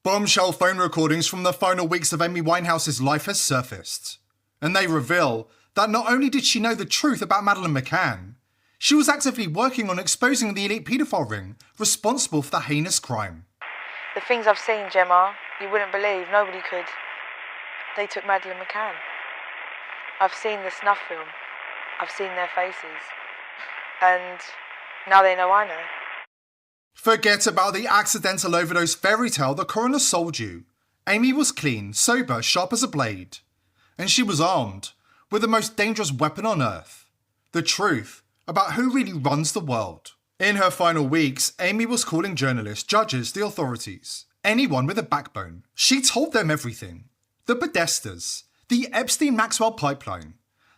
Bombshell phone recordings from the final weeks of Amy Winehouse's life has surfaced, and they reveal that not only did she know the truth about Madeleine McCann, she was actively working on exposing the elite paedophile ring responsible for the heinous crime. The things I've seen, Gemma, you wouldn't believe. Nobody could. They took Madeleine McCann. I've seen the snuff film. I've seen their faces. And now they know I know. Forget about the accidental overdose fairy tale the coroner sold you. Amy was clean, sober, sharp as a blade. And she was armed with the most dangerous weapon on earth. The truth about who really runs the world. In her final weeks, Amy was calling journalists, judges, the authorities, anyone with a backbone. She told them everything. The Podestas, the Epstein-Maxwell pipeline,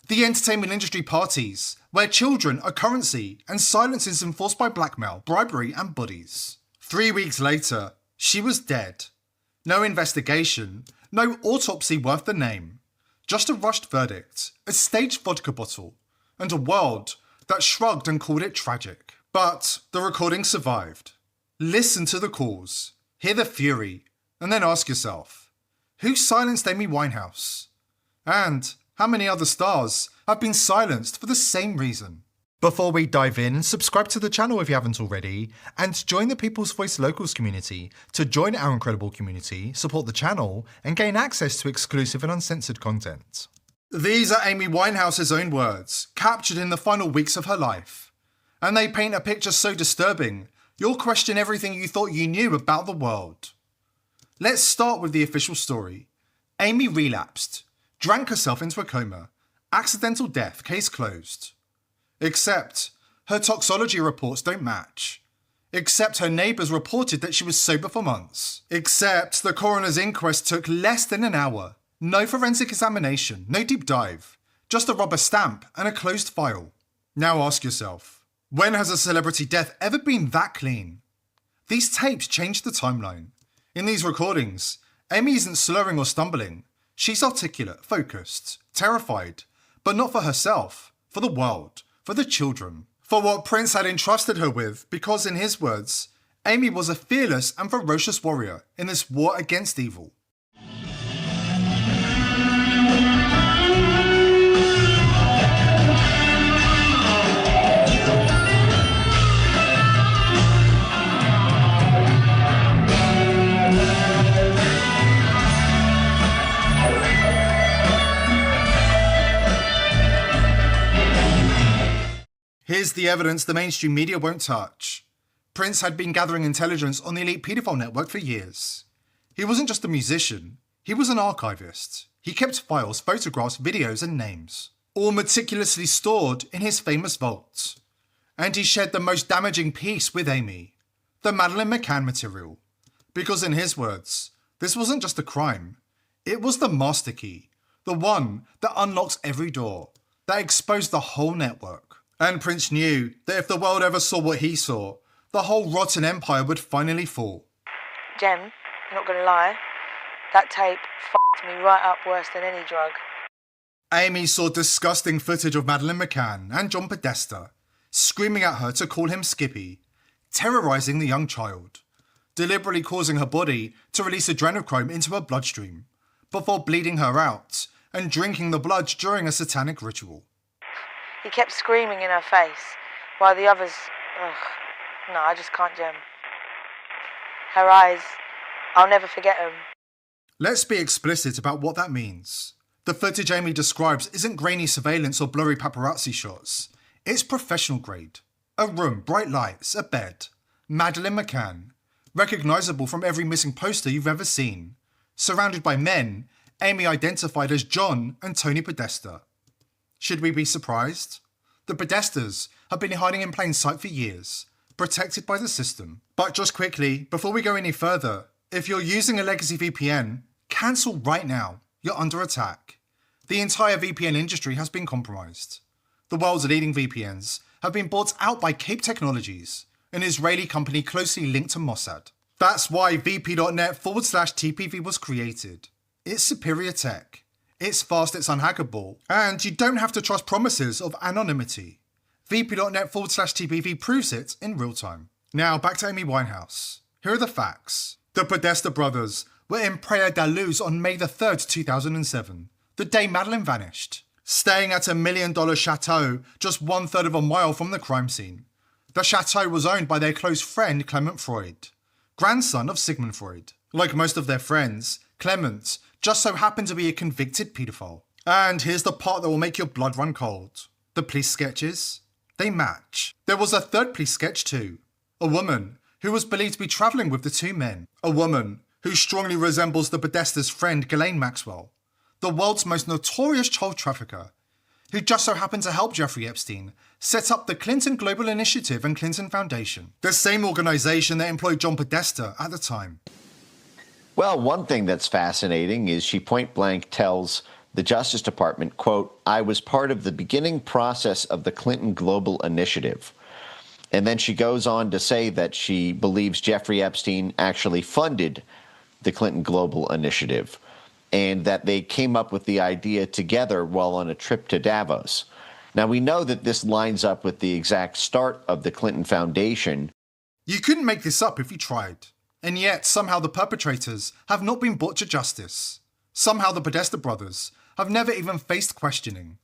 the entertainment industry parties, where children are currency and silence is enforced by blackmail, bribery and buddies. 3 weeks later, she was dead. No investigation, no autopsy worth the name. Just a rushed verdict, a staged vodka bottle, and a world that shrugged and called it tragic. But the recording survived. Listen to the calls, hear the fury, and then ask yourself, who silenced Amy Winehouse? And how many other stars have been silenced for the same reason? Before we dive in, subscribe to the channel if you haven't already, and join the People's Voice Locals community to join our incredible community, support the channel, and gain access to exclusive and uncensored content. These are Amy Winehouse's own words, captured in the final weeks of her life. And they paint a picture so disturbing, you'll question everything you thought you knew about the world. Let's start with the official story. Amy relapsed, drank herself into a coma, accidental death, case closed. Except her toxology reports don't match. Except her neighbours reported that she was sober for months. Except the coroner's inquest took less than an hour. No forensic examination, no deep dive. Just a rubber stamp and a closed file. Now ask yourself, when has a celebrity death ever been that clean? These tapes changed the timeline. In these recordings, Amy isn't slurring or stumbling. She's articulate, focused, terrified, but not for herself, for the world, for the children, for what Prince had entrusted her with, because in his words, Amy was a fearless and ferocious warrior in this war against evil. Here's the evidence the mainstream media won't touch. Prince had been gathering intelligence on the elite paedophile network for years. He wasn't just a musician, he was an archivist. He kept files, photographs, videos and names, all meticulously stored in his famous vault. And he shared the most damaging piece with Amy, the Madeleine McCann material. Because in his words, this wasn't just a crime, it was the master key, the one that unlocks every door, that exposed the whole network. And Prince knew that if the world ever saw what he saw, the whole rotten empire would finally fall. Gem, I'm not going to lie, that tape f***ed me right up worse than any drug. Amy saw disgusting footage of Madeleine McCann and John Podesta, screaming at her to call him Skippy, terrorising the young child, deliberately causing her body to release adrenochrome into her bloodstream, before bleeding her out and drinking the blood during a satanic ritual. He kept screaming in her face, while the others... No, I just can't, Gem. Her eyes, I'll never forget them. Let's be explicit about what that means. The footage Amy describes isn't grainy surveillance or blurry paparazzi shots. It's professional grade. A room, bright lights, a bed. Madeleine McCann, recognisable from every missing poster you've ever seen. Surrounded by men, Amy identified as John and Tony Podesta. Should we be surprised? The Podestas have been hiding in plain sight for years, protected by the system. But just quickly, before we go any further, if you're using a legacy VPN, cancel right now. You're under attack. The entire VPN industry has been compromised. The world's leading VPNs have been bought out by Cape Technologies, an Israeli company closely linked to Mossad. That's why vp.net/TPV was created. It's superior tech. It's fast, it's unhackable, and you don't have to trust promises of anonymity. vp.net/TPV proves it in real time. Now back to Amy Winehouse. Here are the facts. The Podesta brothers were in Praia da Luz on May the 3rd, 2007, the day Madeleine vanished, staying at $1 million chateau just 1/3 of a mile from the crime scene. The chateau was owned by their close friend Clement Freud, grandson of Sigmund Freud. Like most of their friends, Clement just so happened to be a convicted paedophile. And here's the part that will make your blood run cold. The police sketches, they match. There was a third police sketch too. A woman who was believed to be travelling with the two men. A woman who strongly resembles the Podesta's friend Ghislaine Maxwell, the world's most notorious child trafficker, who just so happened to help Jeffrey Epstein set up the Clinton Global Initiative and Clinton Foundation, the same organisation that employed John Podesta at the time. Well, one thing that's fascinating is she point blank tells the Justice Department, quote, "I was part of the beginning process of the Clinton Global Initiative." And then she goes on to say that she believes Jeffrey Epstein actually funded the Clinton Global Initiative and that they came up with the idea together while on a trip to Davos. Now, we know that this lines up with the exact start of the Clinton Foundation. You couldn't make this up if you tried. And yet, somehow the perpetrators have not been brought to justice. Somehow the Podesta brothers have never even faced questioning.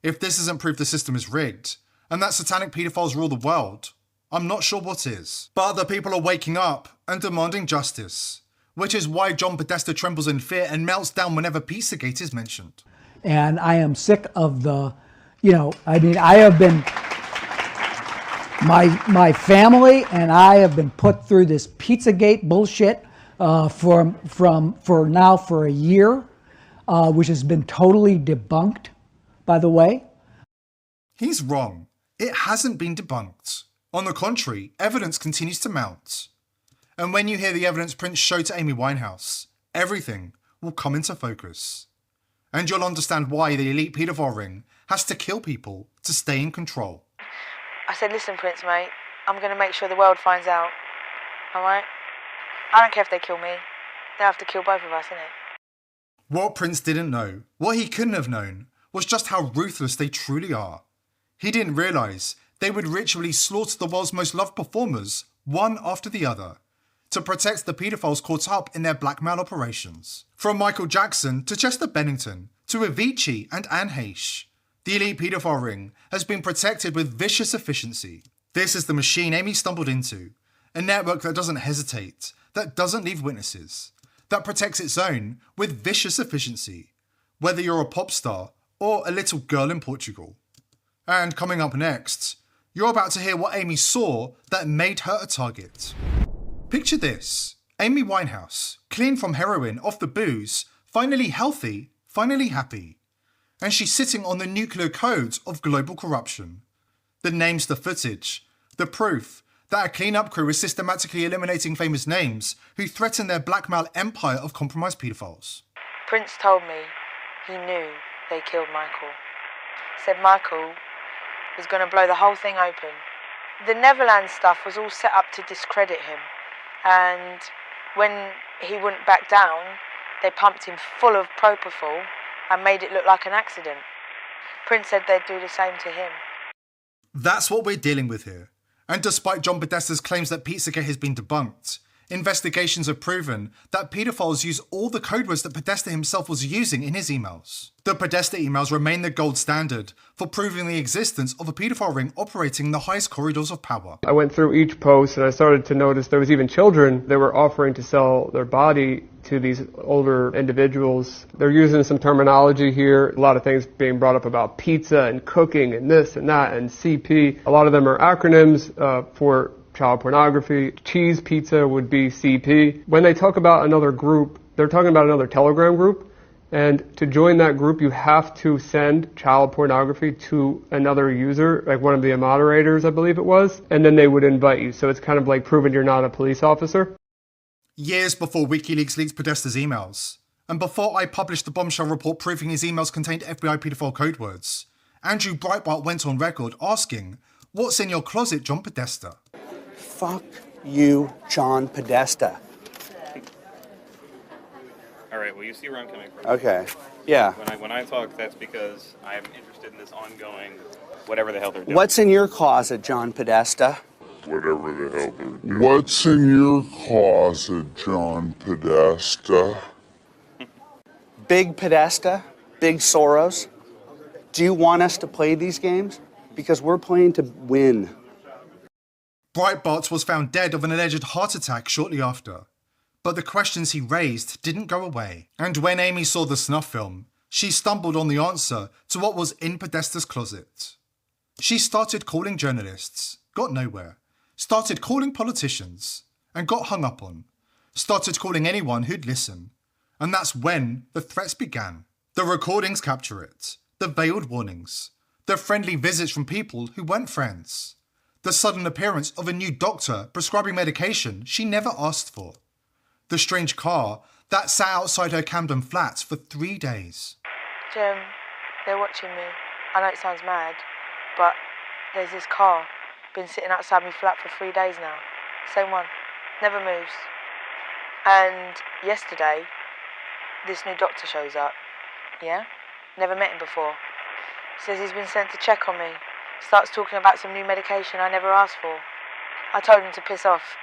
If this isn't proof the system is rigged, and that satanic paedophiles rule the world, I'm not sure what is. But other people are waking up and demanding justice, which is why John Podesta trembles in fear and melts down whenever Pizzagate is mentioned. And I am sick of the, I have been, my family and I have been put through this Pizzagate bullshit for a year, which has been totally debunked, by the way. He's wrong. It hasn't been debunked. On the contrary, evidence continues to mount. And when you hear the evidence Prince showed to Amy Winehouse, everything will come into focus. And you'll understand why the elite paedophile ring has to kill people to stay in control. I said, listen, Prince, mate, I'm going to make sure the world finds out. Alright? I don't care if they kill me. They'll have to kill both of us, innit? What Prince didn't know, what he couldn't have known, was just how ruthless they truly are. He didn't realise they would ritually slaughter the world's most loved performers, one after the other, to protect the paedophiles caught up in their blackmail operations. From Michael Jackson to Chester Bennington to Avicii and Anne Heche, the elite paedophile ring has been protected with vicious efficiency. This is the machine Amy stumbled into, a network that doesn't hesitate, that doesn't leave witnesses, that protects its own with vicious efficiency, whether you're a pop star or a little girl in Portugal. And coming up next, you're about to hear what Amy saw that made her a target. Picture this, Amy Winehouse, clean from heroin, off the booze, finally healthy, finally happy. And she's sitting on the nuclear codes of global corruption. The names, the footage, the proof that a clean-up crew is systematically eliminating famous names who threaten their blackmail empire of compromised paedophiles. Prince told me he knew they killed Michael. Said Michael was going to blow the whole thing open. The Neverland stuff was all set up to discredit him. And when he wouldn't back down, they pumped him full of propofol and made it look like an accident. Prince said they'd do the same to him. That's what we're dealing with here. And despite John Podesta's claims that Pizzagate has been debunked, investigations have proven that paedophiles use all the code words that Podesta himself was using in his emails. The Podesta emails remain the gold standard for proving the existence of a paedophile ring operating in the highest corridors of power. I went through each post and I started to notice there was even children that were offering to sell their body to these older individuals. They're using some terminology here, a lot of things being brought up about pizza and cooking and this and that and CP. A lot of them are acronyms for child pornography. Cheese pizza would be CP. When they talk about another group, they're talking about another Telegram group. And to join that group, you have to send child pornography to another user, like one of the moderators, I believe it was, and then they would invite you. So it's kind of like proving you're not a police officer. Years before WikiLeaks leaked Podesta's emails, and before I published the bombshell report proving his emails contained FBI paedophile code words, Andrew Breitbart went on record asking, "What's in your closet, John Podesta?" Fuck you, John Podesta. All right, well, you see where I'm coming from. Okay, yeah. When I talk, that's because I'm interested in this ongoing whatever the hell they're doing. What's in your closet, John Podesta? whatever the hell they're doing. What's in your closet, John Podesta? Big Podesta, Big Soros. Do you want us to play these games? Because we're playing to win. Breitbart was found dead of an alleged heart attack shortly after. But the questions he raised didn't go away. And when Amy saw the snuff film, she stumbled on the answer to what was in Podesta's closet. She started calling journalists, got nowhere. Started calling politicians, and got hung up on. Started calling anyone who'd listen. And that's when the threats began. The recordings capture it. The veiled warnings. The friendly visits from people who weren't friends. The sudden appearance of a new doctor prescribing medication she never asked for. The strange car that sat outside her Camden flat for 3 days. Jim, they're watching me. I know it sounds mad, but there's this car been sitting outside my flat for 3 days now. Same one. Never moves. And yesterday, this new doctor shows up. Yeah? Never met him before. Says he's been sent to check on me. Starts talking about some new medication I never asked for. I told him to piss off.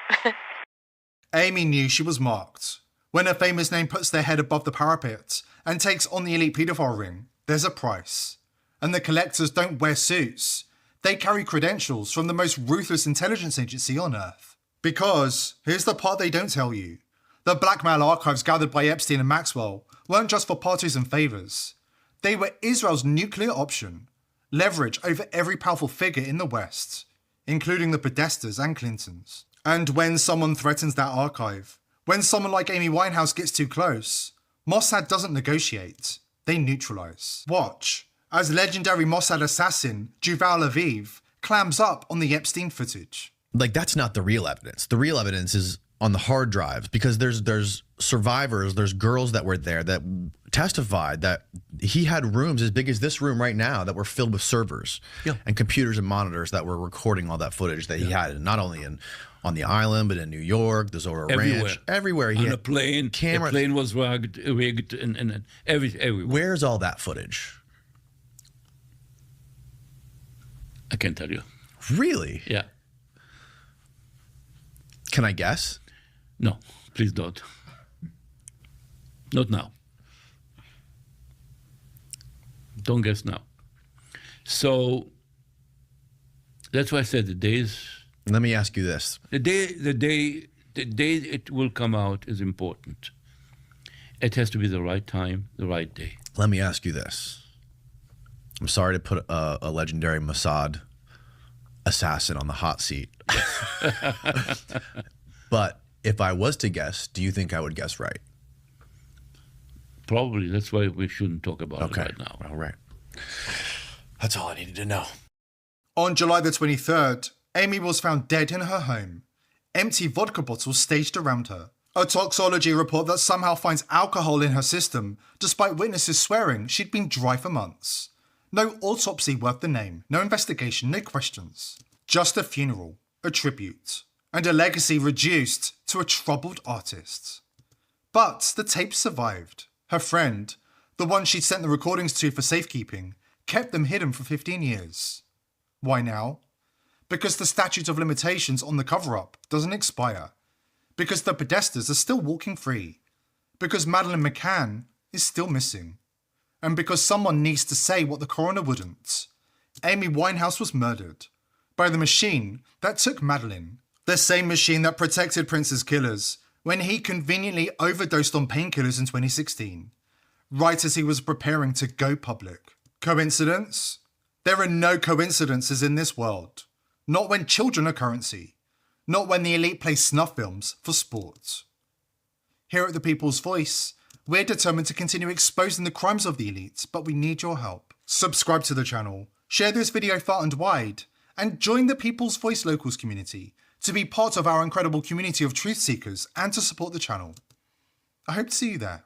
Amy knew she was marked. When a famous name puts their head above the parapet and takes on the elite paedophile ring, there's a price. And the collectors don't wear suits. They carry credentials from the most ruthless intelligence agency on Earth. Because, here's the part they don't tell you. The blackmail archives gathered by Epstein and Maxwell weren't just for parties and favours. They were Israel's nuclear option, leverage over every powerful figure in the West, including the Podestas and Clintons. And when someone threatens that archive, when someone like Amy Winehouse gets too close, Mossad doesn't negotiate, they neutralise. Watch as legendary Mossad assassin Yuval Aviv clams up on the Epstein footage. Like, that's not the real evidence. The real evidence is on the hard drives, because there's survivors, there's girls that were there that testified that he had rooms as big as this room right now that were filled with servers and computers and monitors that were recording all that footage that he had, and not only on the island, but in New York, the Zora Ranch, everywhere. He on had a plane, cameras. The plane was rigged and everywhere. Where's all that footage? I can't tell you. Really? Yeah. Can I guess? No, please don't. Not now. Don't guess now. So that's why I said the days. Let me ask you this: the day it will come out is important. It has to be the right time, the right day. Let me ask you this. I'm sorry to put a legendary Mossad assassin on the hot seat. But if I was to guess, do you think I would guess right? Probably. That's why we shouldn't talk about it right now. All right. That's all I needed to know. On July the 23rd, Amy was found dead in her home. Empty vodka bottles staged around her. A toxology report that somehow finds alcohol in her system, despite witnesses swearing she'd been dry for months. No autopsy worth the name, no investigation, no questions. Just a funeral, a tribute, and a legacy reduced to a troubled artist. But the tapes survived. Her friend, the one she'd sent the recordings to for safekeeping, kept them hidden for 15 years. Why now? Because the statute of limitations on the cover-up doesn't expire. Because the Podestas are still walking free. Because Madeleine McCann is still missing. And because someone needs to say what the coroner wouldn't. Amy Winehouse was murdered by the machine that took Madeleine. The same machine that protected Prince's killers when he conveniently overdosed on painkillers in 2016, right as he was preparing to go public. Coincidence? There are no coincidences in this world. Not when children are currency. Not when the elite play snuff films for sport. Here at The People's Voice, we're determined to continue exposing the crimes of the elite, but we need your help. Subscribe to the channel, share this video far and wide, and join the People's Voice Locals community to be part of our incredible community of truth seekers and to support the channel. I hope to see you there.